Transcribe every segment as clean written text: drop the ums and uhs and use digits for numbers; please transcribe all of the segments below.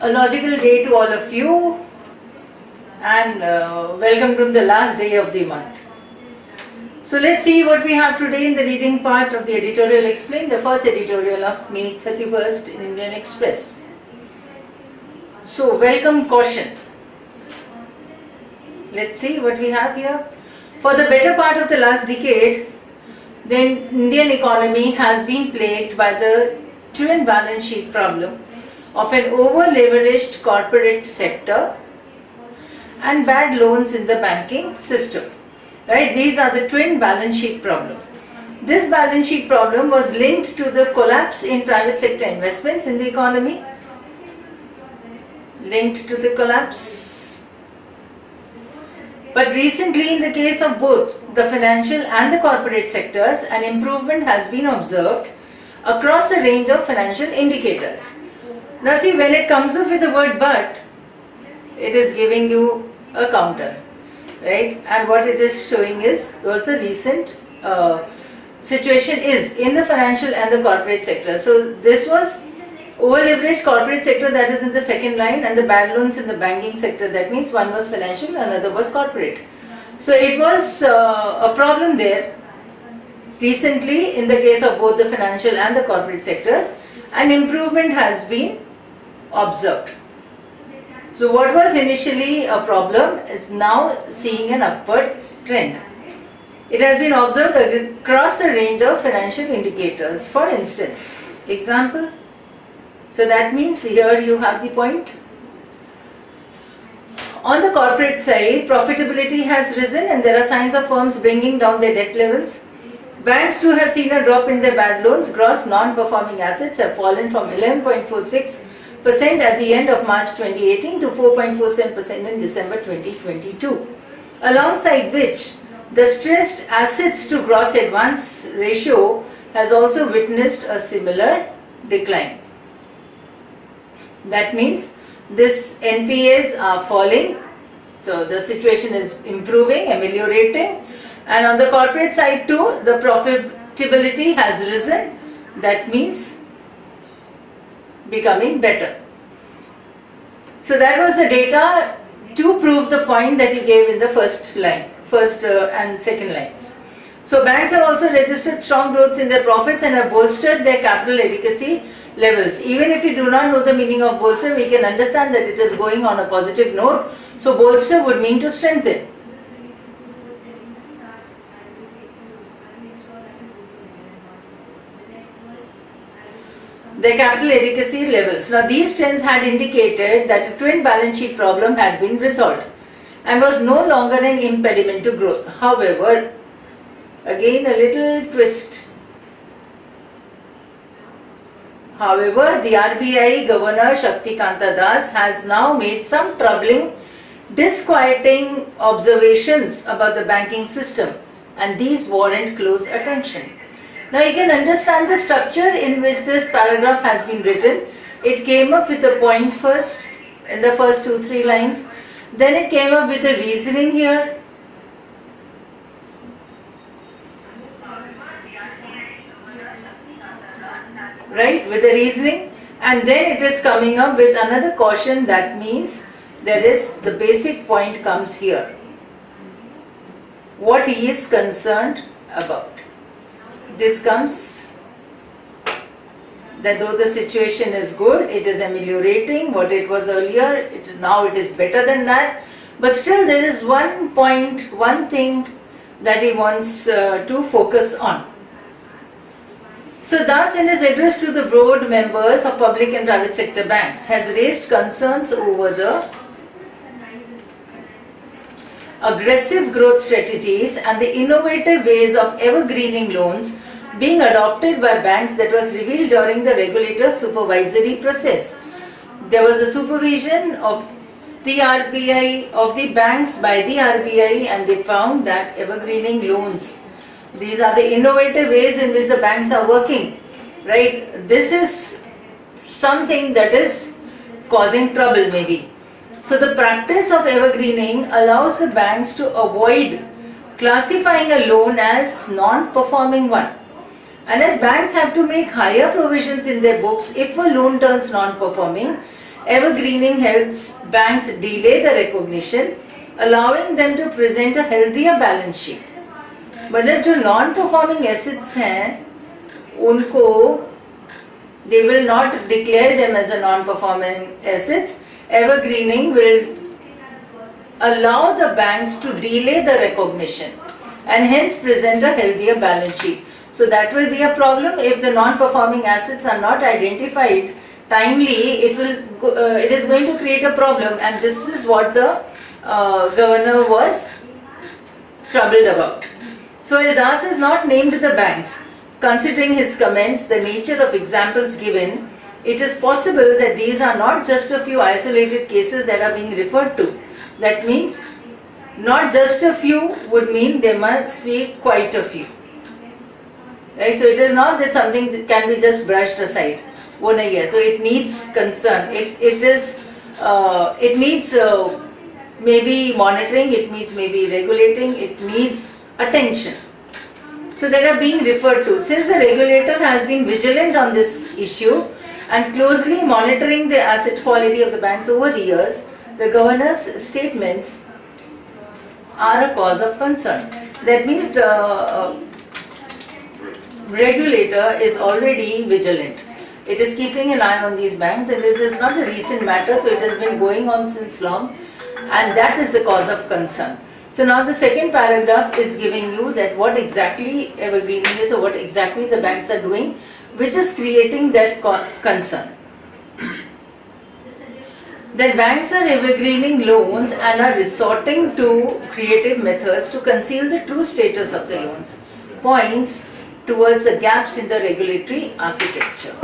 A logical day to all of you, and welcome to the last day of the month. So let's see what we have today in the reading part of the editorial explained, the first editorial of May 31st in Indian Express. So welcome caution. Let's see what we have here. For the better part of the last decade, the Indian economy has been plagued by the twin balance sheet problem of an over-leveraged corporate sector and bad loans in the banking system. Right? These are the twin balance sheet problem. This balance sheet problem was linked to the collapse in private sector investments in the economy. Linked to the collapse. But recently, in the case of both the financial and the corporate sectors, an improvement has been observed across a range of financial indicators. Now see, when it comes up with the word but, it is giving you a counter, right? And what it is showing is what the recent situation is in the financial and the corporate sector. So this was over-leveraged corporate sector, that is in the second line, and the bad loans in the banking sector. That means one was financial, another was corporate. So it was a problem there recently in the case of both the financial and the corporate sectors. An improvement has been observed. So what was initially a problem is now seeing an upward trend. It has been observed across a range of financial indicators. For instance, example. So that means here you have the point. On the corporate side, profitability has risen and there are signs of firms bringing down their debt levels. Banks too have seen a drop in their bad loans. Gross non-performing assets have fallen from 11.46% at the end of March 2018 to 4.47% in December 2022. Alongside which, the stressed assets to gross advance ratio has also witnessed a similar decline. That means this NPAs are falling, so the situation is improving, ameliorating, and on the corporate side too, the profitability has risen. That means becoming better. So that was the data to prove the point that he gave in the first and second lines. So banks have also registered strong growths in their profits and have bolstered their capital adequacy levels. Even if you do not know the meaning of bolster, we can understand that it is going on a positive note. So bolster would mean to strengthen. Their capital adequacy levels. Now these trends had indicated that a twin balance sheet problem had been resolved and was no longer an impediment to growth. However, again a little twist. However, the RBI Governor Shaktikanta Das has now made some troubling, disquieting observations about the banking system, and these warrant close attention. Now you can understand the structure in which this paragraph has been written. It came up with a point first, in the first 2-3 lines, then it came up with a reasoning here. Right, with the reasoning, and then it is coming up with another caution. That means there is the basic point comes here, what he is concerned about. This comes that though the situation is good, it is ameliorating what it was earlier, now it is better than that, but still there is one point, one thing that he wants to focus on. So thus, in his address to the board members of public and private sector banks, has raised concerns over the aggressive growth strategies and the innovative ways of evergreening loans being adopted by banks that was revealed during the regulator's supervisory process. There was a supervision of the RBI, of the banks by the RBI, and they found that evergreening loans, these are the innovative ways in which the banks are working, right? This is something that is causing trouble maybe. So the practice of evergreening allows the banks to avoid classifying a loan as non-performing one. And as banks have to make higher provisions in their books if a loan turns non-performing, Evergreening helps banks delay the recognition, allowing them to present a healthier balance sheet. मतलब जो non performing assets हैं उनको they will not declare them as a non-performing assets. Evergreening will allow the banks to delay the recognition and hence present a healthier balance sheet. So that will be a problem if the non-performing assets are not identified timely. It is going to create a problem, and this is what the governor was troubled about. So Das has not named the banks. Considering his comments, the nature of examples given, it is possible that these are not just a few isolated cases that are being referred to. That means not just a few would mean there must be quite a few. Right? So it is not that something can be just brushed aside. So it needs concern. It needs maybe monitoring, it needs maybe regulating, it needs attention. So that are being referred to. Since the regulator has been vigilant on this issue and closely monitoring the asset quality of the banks over the years, the governor's statements are a cause of concern. That means the regulator is already vigilant. It is keeping an eye on these banks, and it is not a recent matter, so it has been going on since long, and that is the cause of concern. So now the second paragraph is giving you that what exactly evergreening is or what exactly the banks are doing, which is creating that concern. That banks are evergreening loans and are resorting to creative methods to conceal the true status of the loans, points towards the gaps in the regulatory architecture.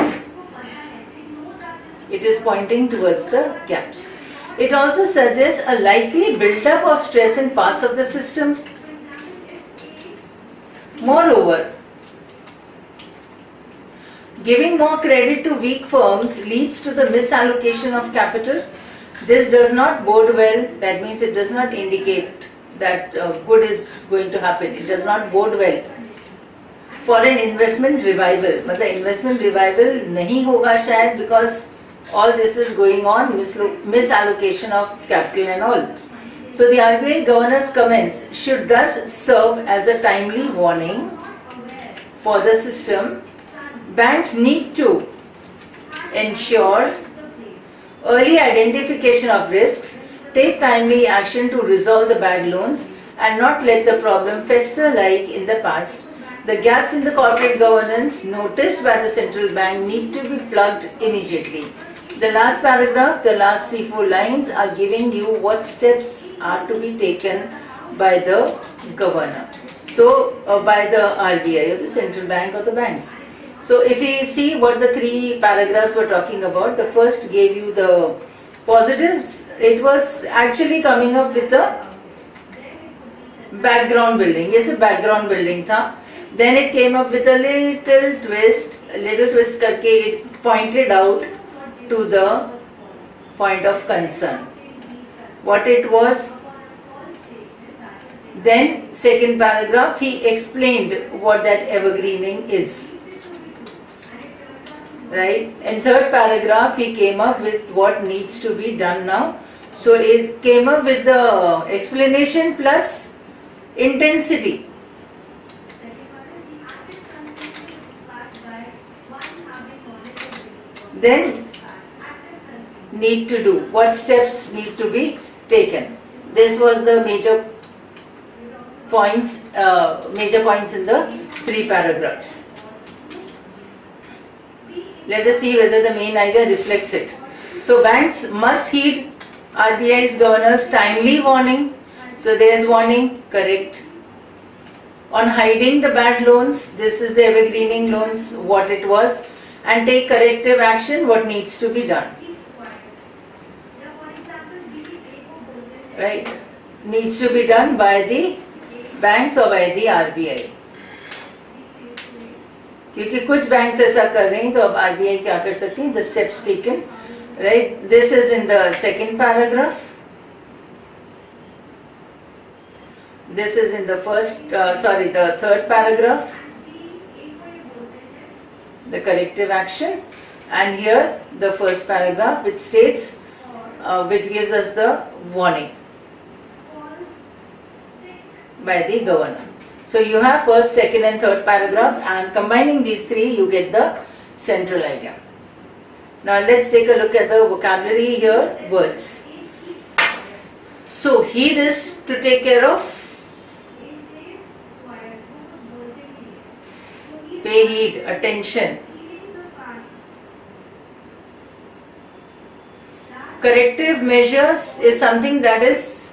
It is pointing towards the gaps. It also suggests a likely build-up of stress in parts of the system. Moreover, giving more credit to weak firms leads to the misallocation of capital. This does not bode well. That means it does not indicate that good is going to happen. It does not bode well for an investment revival. मतलब investment revival नहीं होगा शायद, because all this is going on, misallocation of capital and all. So the RBI governor's comments should thus serve as a timely warning for the system. Banks need to ensure early identification of risks, take timely action to resolve the bad loans, and not let the problem fester like in the past. The gaps in the corporate governance noticed by the central bank need to be plugged immediately. The last paragraph, the last 3-4 lines are giving you what steps are to be taken by the governor. So, by the RBI or the central bank or the banks. So, if we see what the 3 paragraphs were talking about, the first gave you the positives. It was actually coming up with a background building. Yes, a background building tha. Then it came up with a little twist karke it pointed out to the point of concern. What it was. Then second paragraph, he explained what that evergreening is. Right? In third paragraph, he came up with what needs to be done now. So it came up with the explanation plus intensity. Then need to do, what steps need to be taken. This was the major points in the 3 paragraphs. Let us see whether the main idea reflects it. So banks must heed RBI's governor's timely warning. So there is warning, correct. On hiding the bad loans, this is the evergreening loans, what it was, and take corrective action, what needs to be done. Right? Needs to be done by the banks or by the RBI. क्योंकि कुछ banks ऐसा कर रहे हैं तो अब RBI क्या कर सकती है? The steps taken, right? This is in the second paragraph. This is in the the third paragraph. The corrective action, and here the first paragraph which states which gives us the warning by the governor. So you have first, second and third paragraph, and combining these three you get the central idea. Now let's take a look at the vocabulary here, words. So heed is to take care of, pay heed, attention. Corrective measures is something that is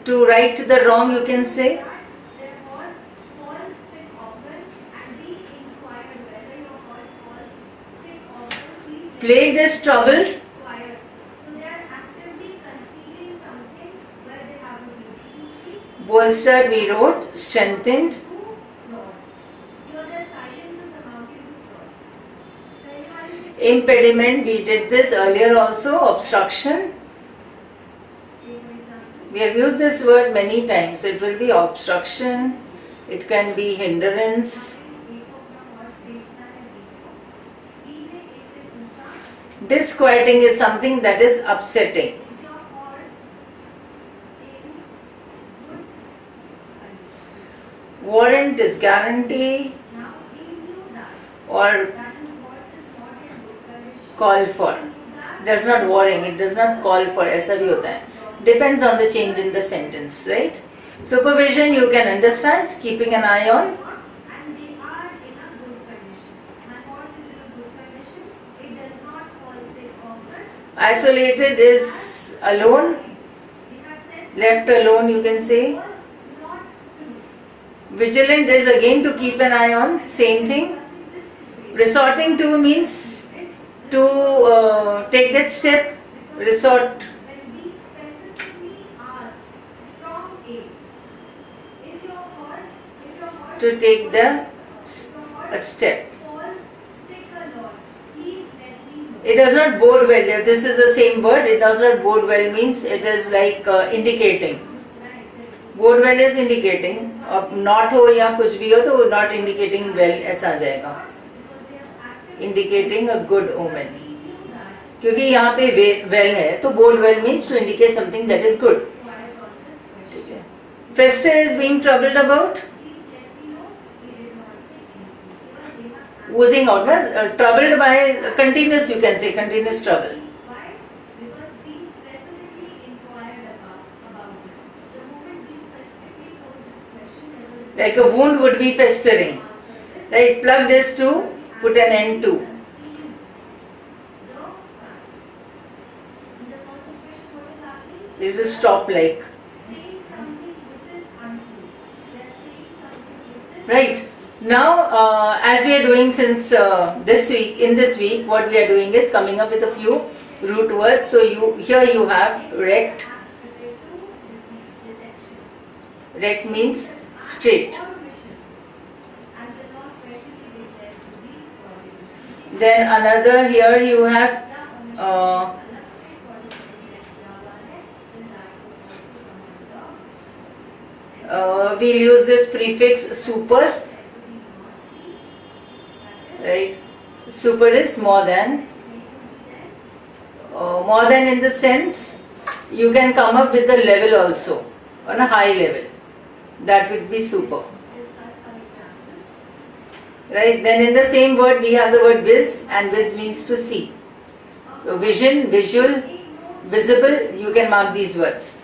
to right the wrong, you can say. Plagued is troubled. Bolstered, we wrote, strengthened. Impediment, we did this earlier also, obstruction. We have used this word many times. It will be obstruction, it can be hindrance. Disquieting is something that is upsetting. Warrant is guarantee or call for. Does not warring, it does not call for. ऐसा भी होता है. Depends on the change in the sentence, right? Supervision you can understand, keeping an eye on. Isolated is alone, left alone you can say. Vigilant is again to keep an eye on, same thing. Resorting to means to take that step, resort. To take the a step. It does not bode well. This is the same word. It does not bode well means it is like indicating. Bode well is indicating. अब not हो या कुछ भी हो तो not indicating well ऐसा आ जाएगा. Indicating a good omen. क्योंकि यहाँ पे well है तो bode well means to indicate something that is good. Fester is being troubled about. Oozing out, troubled by continuous, you can say continuous trouble. Like a wound would be festering, right? Plugged is to put an end to. This is stop like. Right. Now, as we are doing since this week, what we are doing is coming up with a few root words. So here you have rect. Rect means straight. Then another here you have we'll use this prefix super. Right, super is more than in the sense you can come up with the level also on a high level, that would be super, right? Then in the same word we have the word vis, and vis means to see. So vision, visual, visible, you can mark these words.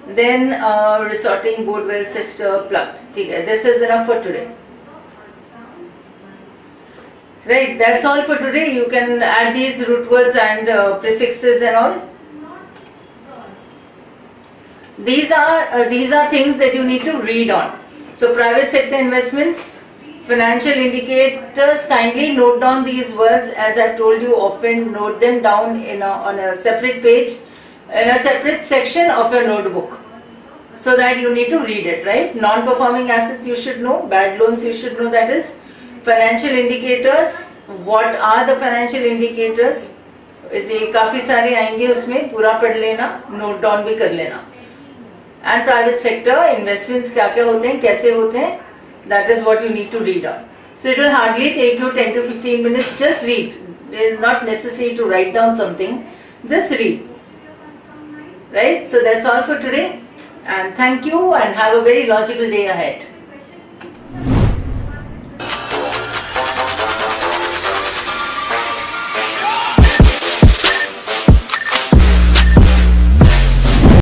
Then resorting, bode well, fester, plucked. This is enough for today. Right, that's all for today. You can add these root words and prefixes and all. These are things that you need to read on. So private sector investments, financial indicators, kindly note down these words. As I've told you, often note them down on a separate page, in a separate section of your notebook, so that you need to read it, right? Non-performing assets you should know, bad loans you should know, that is. Financial indicators, what are the financial indicators? ऐसे काफ़ी सारे आएंगे उसमें, पूरा पढ़ लेना, note down भी कर लेना. And private sector investments क्या क्या होते हैं, कैसे होते हैं, that is what you need to read on. So it will hardly take you 10 to 15 minutes, just read. It is not necessary to write down something, just read. Right? So that's all for today, and thank you and have a very logical day ahead.